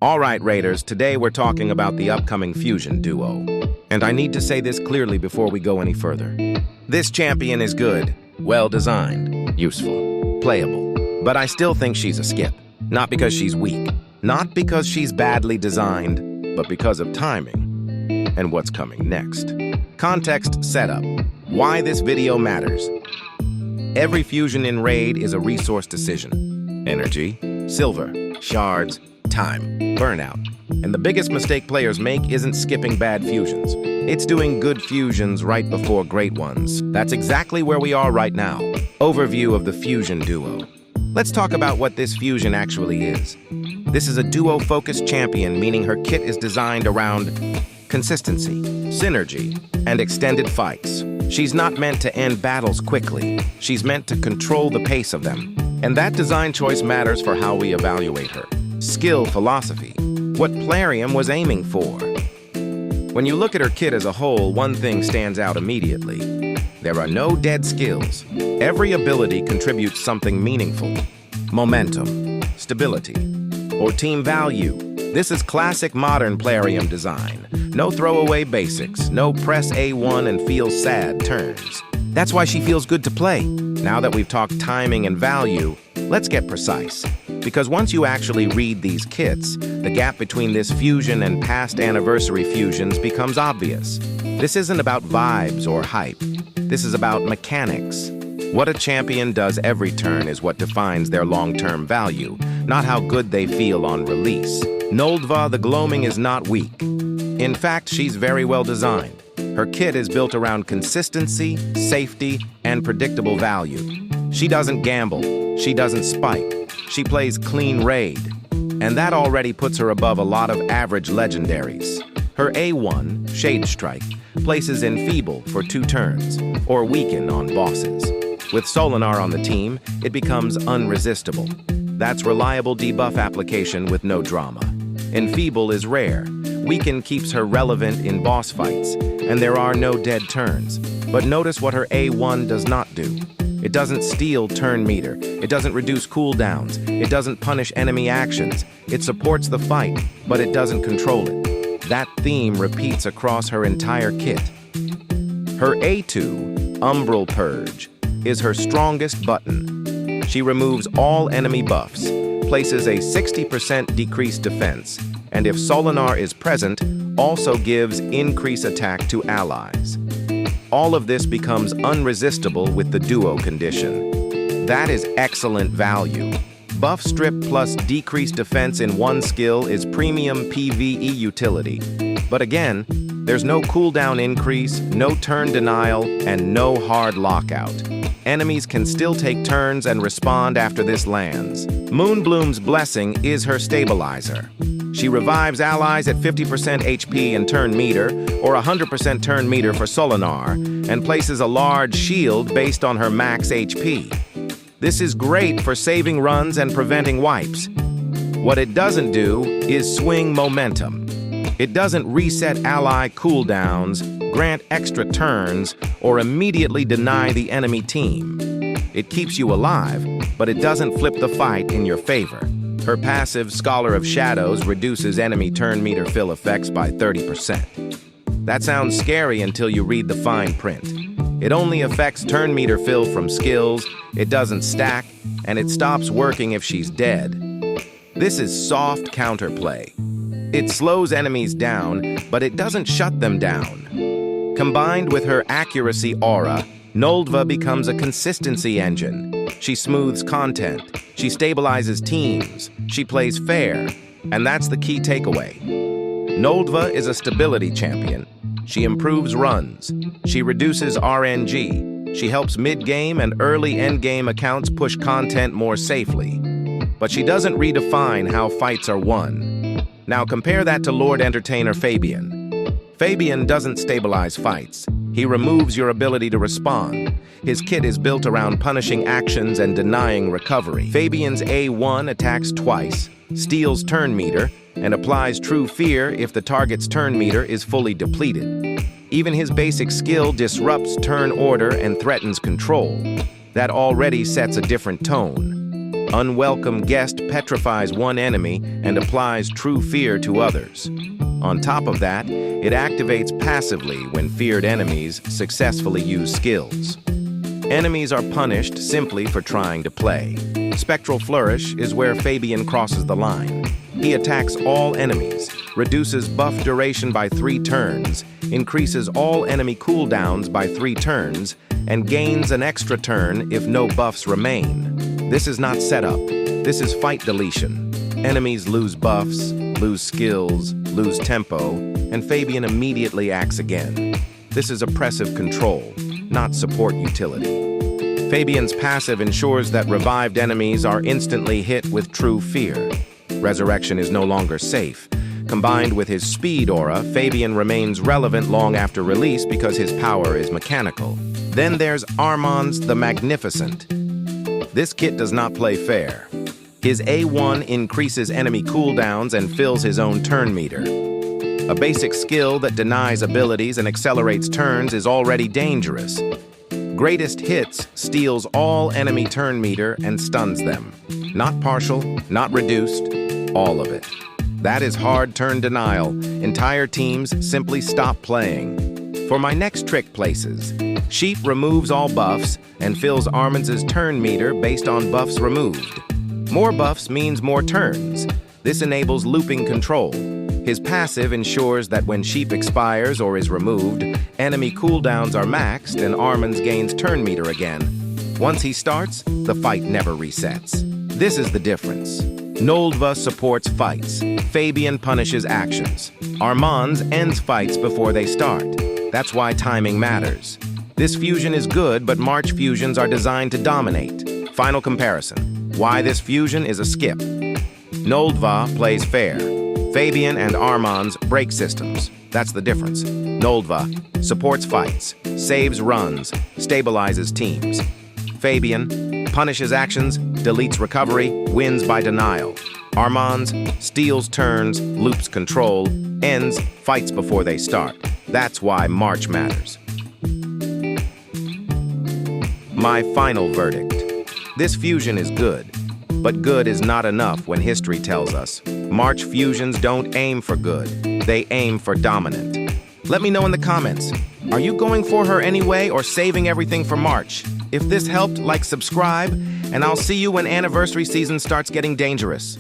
All right, Raiders, today we're talking about the upcoming Fusion duo. And I need to say this clearly before we go any further. This champion is good, well-designed, useful, playable. But I still think she's a skip. Not because she's weak, not because she's badly designed, but because of timing and what's coming next. Context setup. Why this video matters. Every fusion in Raid is a resource decision. Energy, silver, shards, time, burnout. And the biggest mistake players make isn't skipping bad fusions. It's doing good fusions right before great ones. That's exactly where we are right now. Overview of the Fusion duo. Let's talk about what this fusion actually is. This is a duo-focused champion, meaning her kit is designed around consistency, synergy, and extended fights. She's not meant to end battles quickly. She's meant to control the pace of them. And that design choice matters for how we evaluate her. Skill philosophy, what Plarium was aiming for. When you look at her kit as a whole, one thing stands out immediately. There are no dead skills. Every ability contributes something meaningful. Momentum, stability, or team value. This is classic modern Plarium design. No throwaway basics, no press A1 and feel sad turns. That's why she feels good to play. Now that we've talked timing and value, let's get precise. Because once you actually read these kits, the gap between this fusion and past anniversary fusions becomes obvious. This isn't about vibes or hype. This is about mechanics. What a champion does every turn is what defines their long-term value, not how good they feel on release. Noldva the Gloaming is not weak. In fact, she's very well designed. Her kit is built around consistency, safety, and predictable value. She doesn't gamble. She doesn't spike. She plays clean Raid. And that already puts her above a lot of average legendaries. Her A1, Shade Strike, places Enfeeble for 2 turns, or Weaken on bosses. With Solinar on the team, it becomes unresistible. That's reliable debuff application with no drama. Enfeeble is rare. Weaken keeps her relevant in boss fights, and there are no dead turns. But notice what her A1 does not do. It doesn't steal turn meter. It doesn't reduce cooldowns. It doesn't punish enemy actions. It supports the fight, but it doesn't control it. That theme repeats across her entire kit. Her A2, Umbral Purge, is her strongest button. She removes all enemy buffs, places a 60% decreased defense, and if Solinar is present, also gives increased attack to allies. All of this becomes unresistible with the duo condition. That is excellent value. Buff strip plus decreased defense in one skill is premium PvE utility. But again, there's no cooldown increase, no turn denial, and no hard lockout. Enemies can still take turns and respond after this lands. Moonbloom's Blessing is her stabilizer. She revives allies at 50% HP and turn meter, or 100% turn meter for Solinar, and places a large shield based on her max HP. This is great for saving runs and preventing wipes. What it doesn't do is swing momentum. It doesn't reset ally cooldowns, grant extra turns, or immediately deny the enemy team. It keeps you alive, but it doesn't flip the fight in your favor. Her passive, Scholar of Shadows, reduces enemy turn meter fill effects by 30%. That sounds scary until you read the fine print. It only affects turn meter fill from skills, it doesn't stack, and it stops working if she's dead. This is soft counterplay. It slows enemies down, but it doesn't shut them down. Combined with her accuracy aura, Noldva becomes a consistency engine. She smooths content. She stabilizes teams. She plays fair. And that's the key takeaway. Noldva is a stability champion. She improves runs. She reduces RNG. She helps mid-game and early endgame accounts push content more safely. But she doesn't redefine how fights are won. Now compare that to Lord Entertainer Fabian. Fabian doesn't stabilize fights. He removes your ability to respond. His kit is built around punishing actions and denying recovery. Fabian's A1 attacks twice, steals turn meter, and applies True Fear if the target's turn meter is fully depleted. Even his basic skill disrupts turn order and threatens control. That already sets a different tone. Unwelcome guest petrifies one enemy and applies true fear to others. On top of that, it activates passively when feared enemies successfully use skills. Enemies are punished simply for trying to play. Spectral Flourish is where Fabian crosses the line. He attacks all enemies, reduces buff duration by 3 turns, increases all enemy cooldowns by 3 turns, and gains an extra turn if no buffs remain. This is not setup, this is fight deletion. Enemies lose buffs, lose skills, lose tempo, and Fabian immediately acts again. This is oppressive control, not support utility. Fabian's passive ensures that revived enemies are instantly hit with true fear. Resurrection is no longer safe. Combined with his speed aura, Fabian remains relevant long after release because his power is mechanical. Then there's Armand's the Magnificent. This kit does not play fair. His A1 increases enemy cooldowns and fills his own turn meter. A basic skill that denies abilities and accelerates turns is already dangerous. Greatest Hits steals all enemy turn meter and stuns them. Not partial, not reduced, all of it. That is hard turn denial. Entire teams simply stop playing. For my next trick places, Sheep removes all buffs and fills Armand's turn meter based on buffs removed. More buffs means more turns. This enables looping control. His passive ensures that when Sheep expires or is removed, enemy cooldowns are maxed and Armand's gains turn meter again. Once he starts, the fight never resets. This is the difference. Noldva supports fights. Fabian punishes actions. Armand's ends fights before they start. That's why timing matters. This fusion is good, but March fusions are designed to dominate. Final comparison. Why this fusion is a skip. Noldva plays fair. Fabian and Armand's break systems. That's the difference. Noldva supports fights, saves runs, stabilizes teams. Fabian punishes actions, deletes recovery, wins by denial. Armand's steals turns, loops control, ends fights before they start. That's why March matters. My final verdict. This fusion is good, but good is not enough when history tells us. March fusions don't aim for good, they aim for dominant. Let me know in the comments, are you going for her anyway or saving everything for March? If this helped, like, subscribe, and I'll see you when anniversary season starts getting dangerous.